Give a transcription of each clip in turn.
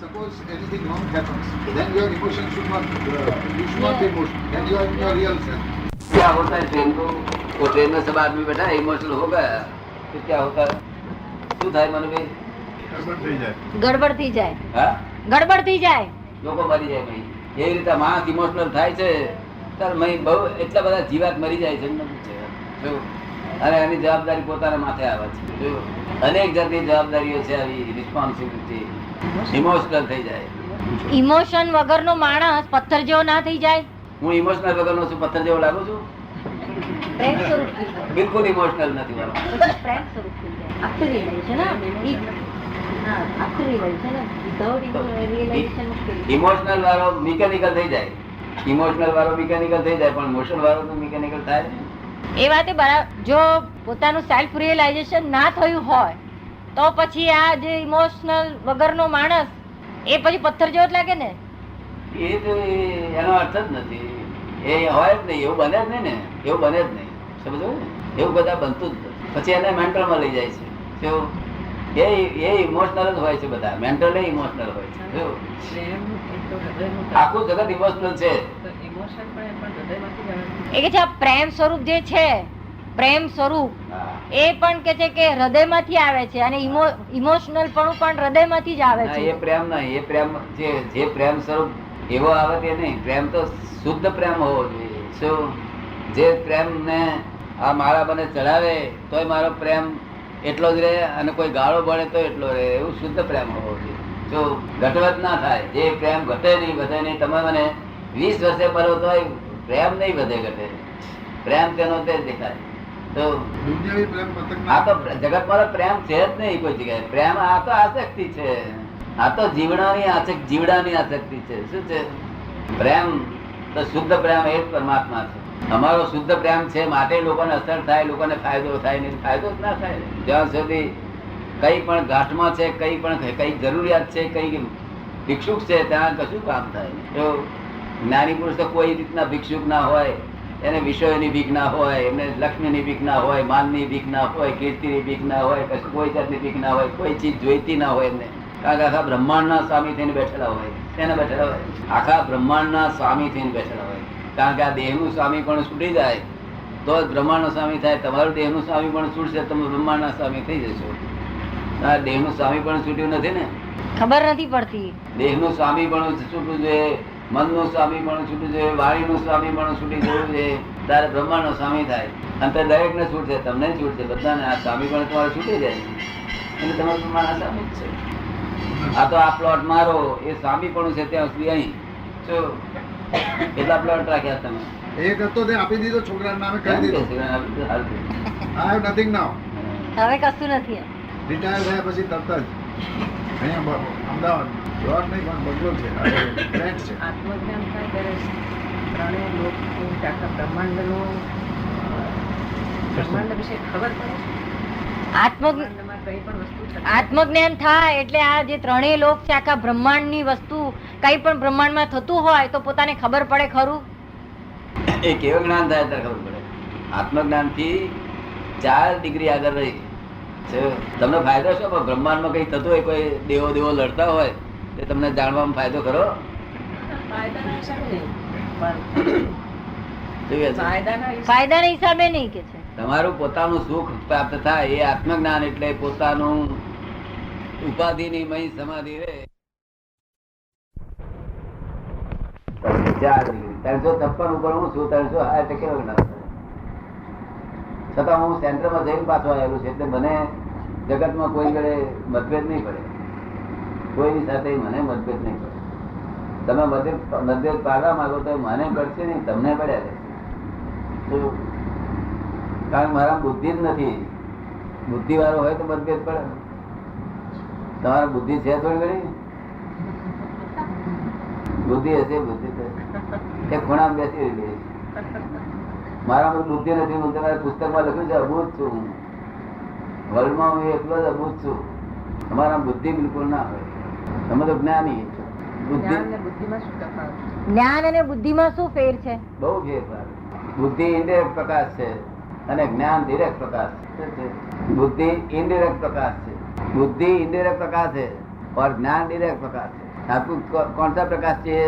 suppose anything wrong happens, then your emotion should not, you should not be emotional. Then you are in your real self. क्या होता है train को वो train में सब आदमी बैठा है इमोशनल हो गया तो क्या होता है શું થાય મનુભાઈ ગડબડ થઈ જાય હા ગડબડ થઈ જાય લોકો મરી જાય ભાઈ એવી રીતે માણસ ઇમોશનલ થાય છે ત્યારે મય બહુ એટલા બધા જીવાત મરી જાય છે જો અને એની જવાબદારી પોતાના માથે આવે છે જો અનેક જાતની જવાબદારીઓ છે આવી રિસ્પોન્સિબિલિટી ઇમોશનલ થઈ જાય ઇમોશન વગરનો માણસ પથ્થર જેવો ના થઈ જાય હું ઇમોશનલ વગરનો છું પથ્થર જેવો લાગુ છું પ્રેમ સ્વરૂપ થઈ જાય. બિલકુલ ઇમોશનલ નથી મારો પછી પ્રેમ સ્વરૂપ થઈ જાય આખું રિયલાઇઝેશન હા આખું રિયલાઇઝેશન ઇમોશનલ વાળો મિકેનિકલ થઈ જાય ઇમોશનલ વાળો મિકેનિકલ થઈ જાય પણ મોશન વાળો તો મિકેનિકલ થાય ને એ વાતે બરાબર જો પોતાનું સેલ્ફ રિયલાઇઝેશન ના થયું હોય તો પછી આ જે ઇમોશનલ વગરનો માણસ એ પછી પથ્થર જેવો જ લાગે ને એ તો એનો અર્થ જ નથી એ હોય જ નહીં એવું બને જ નહીં ને એવું બને જ નહીં સમજો ને એવું બધા બનતું જ નથી પછી એને મેન્ટલમાં લઈ જાય છે કેવું એ ઇમોશનલ જ હોય છે બધા મેન્ટલ ઇમોશનલ હોય છે આખું જગત ઇમોશનલ છે એ કે છે આ પ્રેમ સ્વરૂપ જે છે પ્રેમ સ્વરૂપ એ પણ કે છે કે હૃદયમાંથી આવે છે અને ઇમોશનલ પણ હૃદયમાંથી જ આવે ના, છે એ પ્રેમ નહીં એ પ્રેમ જે પ્રેમ સ્વરૂપ એવો આવે તે નહીં પ્રેમ તો શુદ્ધ પ્રેમ હોવો જોઈએ શું જે પ્રેમ ને આ મારા મને ચડાવે તોય મારો પ્રેમ એટલો જ રહે અને કોઈ ગાળો પડે તો એટલો રહે એવું શુદ્ધ પ્રેમ હોવો જોઈએ જો ઘટવત ના થાય જે પ્રેમ ઘટે નહીં વધે નહીં તમે મને 20 વર્ષે મળો તો પ્રેમ નહીં વધે ઘટે પ્રેમ તેનો તે જ દેખાય તો દુનિયાવી પ્રેમ પતંગ આ તો જગત માં પ્રેમ છે જ નહીં કોઈ જગ્યાએ પ્રેમ આ તો આસક્તિ છે આ તો જીવડાની આસક્તિ છે શું છે પ્રેમ તો શુદ્ધ પ્રેમ એ જ પરમાત્મા છે અમારો શુદ્ધ પ્રેમ છે માટે લોકોને અસર થાય લોકોને ફાયદો થાય નહીં ફાયદો જ ના થાય જ્યાં સુધી કઈ પણ ઘાટમાં છે કઈ પણ કઈ જરૂરિયાત છે કઈ ભિક્ષુક છે ત્યાં કશું કામ થાય તો જ્ઞાની પુરુષ તો કોઈ રીતના ભિક્ષુક ના હોય એને વિષયોની ભીખ ના હોય એમને લક્ષ્મીની ભીખ ના હોય માનની ભીખ ના હોય કીર્તિની ભીખ ના હોય કશું કોઈ જાતની ભીખ ના હોય કોઈ ચીજ જોઈતી ના હોય એમને કારણ કે આખા બ્રહ્માંડના સ્વામી થઈને બેઠેલા હોય તેને બેઠેલા હોય આખા બ્રહ્માંડના સ્વામી થઈને બેઠેલા હોય કારણ કે આ દેહનું સ્વામી પણ છૂટી જાય તો જ બ્રહ્માંડનો સ્વામી થાય તમારું દેહનું સ્વામી પણ છૂટશે તમે બ્રહ્માંડના સ્વામી થઈ જશો આ દેહનું સ્વામી પણ છૂટ્યું નથી ને ખબર નથી પડતી દેહનું સ્વામી પણ છૂટવું જોઈએ મનનું સ્વામી પણ છૂટવું જોઈએ વાણીનું સ્વામી પણ છૂટી જવું જોઈએ ત્યારે બ્રહ્માંડનો સ્વામી થાય અને તે દરેક ને છૂટશે તમને છૂટશે બધાને આ સ્વામી પણ તમારે છૂટી જાય એટલે તમારું બ્રહ્માંડના સ્વામી જ છે આ તો આ પ્લોટ મારો એ સ્વામી પણ છે ત્યાં સુધી અહીં શું કેટલા પ્લોટ રાખ્યા તમે એક હતો તે આપી દીધો છોકરાના નામે કરી દીધો આઈ હેવ નથિંગ નાઉ હવે કશું નથી રિટાયર થયા પછી તરત જ અહીંયા અમદાવાદ પ્લોટ નહીં પણ બંગલો છે ફ્લેટ છે આત્મજ્ઞાન થાય ત્યારે ત્રણેય લોક આખા બ્રહ્માંડનું બ્રહ્માંડ વિશે ખબર પડે બ્રહ્માંડમાં કઈ પણ વસ્તુ થતી આત્મજ્ઞાન થાય એટલે આ જે ત્રણેય લોક છે આખા બ્રહ્માંડની વસ્તુ કઈ પણ બ્રહ્માંડમાં થતું હોય તો પોતાને ખબર પડે ખરું એ કેવું જ્ઞાન થાય ત્યારે ખબર પડે આત્મજ્ઞાન થી 4 ડિગ્રી આગળ રહી તમને ફાયદો શું બ્રહ્માંડમાં કઈ થતું હોય કોઈ દેવો લડતા હોય તે તમને જાણવામાં ફાયદો ખરો ફાયદાના હિસાબે નહીં જોઈએ છે? ફાયદાના હિસાબે નહીં કે છે તમારું પોતાનું સુખ પ્રાપ્ત થાય એ આત્મજ્ઞાન એટલે પોતાનું ઉપાધિની મય સમાધિ રહે 4 ડિગ્રી 356 ઉપર હું છું 360 કેવો જ્ઞાન છતાં હું સેન્ટરમાં જઈને પાછો આવેલું છે એટલે મને જગતમાં કોઈ જોડે મતભેદ નહીં પડે કોઈની સાથે મને મતભેદ નહીં પડે તમે મતભેદ પાડવા માંગો તો મને પડશે નહીં તમને પડ્યા છે કારણ કે મારા બુદ્ધિ જ નથી બુદ્ધિ વાળો હોય તો મતભેદ પડે તમારા બુદ્ધિ છે થોડી ઘણી બુદ્ધિ હશે બુદ્ધિ એ ખૂણામાં બેસી રહી મારામાં બુદ્ધિ નથી હું તમારા પુસ્તકમાં લખ્યું છે અબૂત છું વર્લ્ડમાં હું એકલો જ અબૂત છું તમારા બુદ્ધિ બિલકુલ ના હોય તમે તો જ્ઞાની બુદ્ધિ જ્ઞાન અને બુદ્ધિમાં શું ફેર છે બહુ ફેરફાર બુદ્ધિ ઇન્ડિરેક્ટ પ્રકાશ છે અને જ્ઞાન ડિરેક્ટ પ્રકાશ છે બુદ્ધિ ઇનડિરેક્ટ પ્રકાશ છે બુદ્ધિ ઇનડિરેક્ટ પ્રકાશ है और ज्ञान डिरेक्ट प्रकाश है आपको कौन सा प्रकाश चाहिए?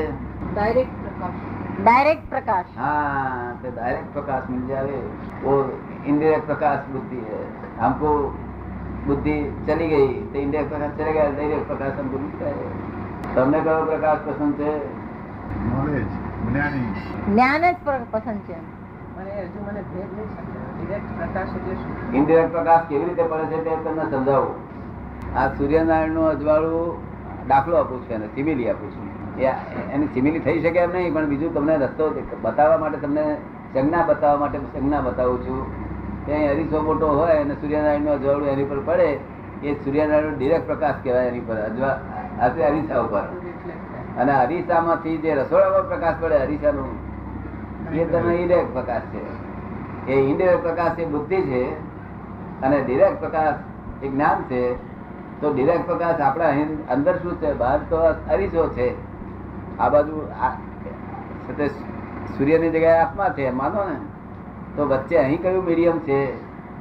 डायरेक्ट प्रकाश। डायरेक्ट प्रकाश। हाँ, तो डायरेक्ट प्रकाश मिल जाए। वो इनडायरेक्ट प्रकाश बुद्धि है। हमको बुद्धि चली गई तो इनडायरेक्ट प्रकाश चले गया, डायरेक्ट प्रकाश हमको मिलता है। તમને કયો પ્રકાશ પસંદ છે? નોલેજ, જ્ઞાની. જ્ઞાન જ પસંદ છે. મને હજુ મને ભેદ નહીં સમજાયો ડિરેક્ટ પ્રકાશ એટલે શું? ઇનડાયરેક્ટ પ્રકાશ કેવી રીતે પડે છે તે તમને સમજાવું. આ સૂર્યનારાયણનું અજવાળું દાખલો આપું છું, એને સિમિલી આપું છું. એની સિમિલી થઈ શકે એમ નહીં, પણ બીજું તમને રસ્તો બતાવવા માટે, તમને સંજ્ઞા બતાવવા માટે સંજ્ઞા બતાવું છું. ત્યાં અરીસો મોટો હોય અને સૂર્યનારાયણનું અજવાળું એની પર પડે, એ સૂર્યનારાયણનો ડિરેક્ટ પ્રકાશ કહેવાય. એની પર અરીસા ઉપર, અને અરીસામાંથી જે રસોડામાં પ્રકાશ પડે અરીસાનું, એ તમે ઇનડાયરેક્ટ પ્રકાશ છે. એ ઇનડાયરેક્ટ પ્રકાશ એ બુદ્ધિ છે અને ડિરેક્ટ પ્રકાશ એ જ્ઞાન છે. તો ડિરેક્ટ પ્રકાશ આપણા અંદર શું છે? બહાર તો અરીસો છે, આ બાજુ સૂર્યની જગ્યાએ આત્મા છે માનો ને, તો વચ્ચે અહીં કયું મીડિયમ છે?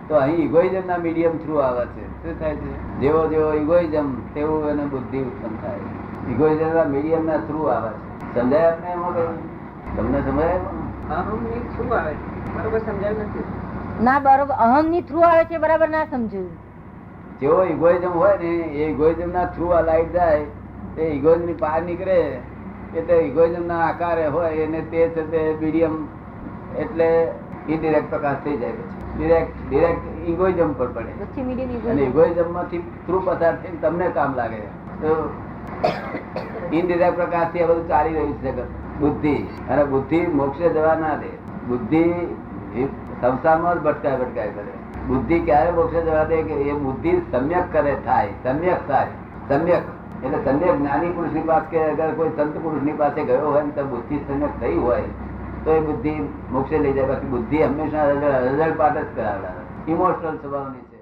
તો અહીં ઇગોઇઝમ ના મીડિયમ થ્રુ આવે છે. શું થાય છે? જેવો જેવો ઇગોઇઝમ તેવું એને બુદ્ધિ ઉત્પન્ન થાય. ઇગોઇઝમ ના મીડિયમ ના થ્રુ આવે છે. સમજાય આપને? એમાં કઈ તમને સમજાય? અહમની થ્રુ આવે છે. બરોબર સમજાયું નથી? ના બરોબર, અહમ ની થ્રુ આવે છે, બરાબર ના સમજ્યું. જેવો ઇગોઇઝમ હોય ને એ ઇગોઇઝમ ના થ્રુ આ લાઈટ જાય, તે ઇગોઇઝમ ની બહાર નીકળે એટલે ઇગોઇઝમ ના આકારે હોય એને તે છે તે મીડિયમ, એટલે ઇનડિરેક્ટ પ્રકાશ થઈ જાય. પછી ડિરેક્ટ ઇગોઇઝમ પર પડે અને ઇગોઇઝમ માંથી થ્રુ પસાર થઈને તમને કામ લાગે. તો ઇનડિરેક્ટ પ્રકાશ થી આ બધું ચાલી રહ્યું છે બુદ્ધિ, અને બુદ્ધિ મોક્ષે જવા ના દે. બુદ્ધિ સંસારમાં જ ભટકાય કરે. બુદ્ધિ ક્યારે મોક્ષે જવા દે? કે એ બુદ્ધિ સમ્યક કરે થાય, સમ્યક થાય. સમ્યક એટલે સમ્યક જ્ઞાની પુરુષ ની પાસે, કે અગર કોઈ સંત પુરુષ ની પાસે ગયો હોય ને તો બુદ્ધિ સમ્યક થઈ હોય તો એ બુદ્ધિ મોક્ષે લઈ જાય. બાકી બુદ્ધિ હંમેશા રઝળ પાટ જ કરાવડાવે, ઇમોશનલ સ્વભાવની છે.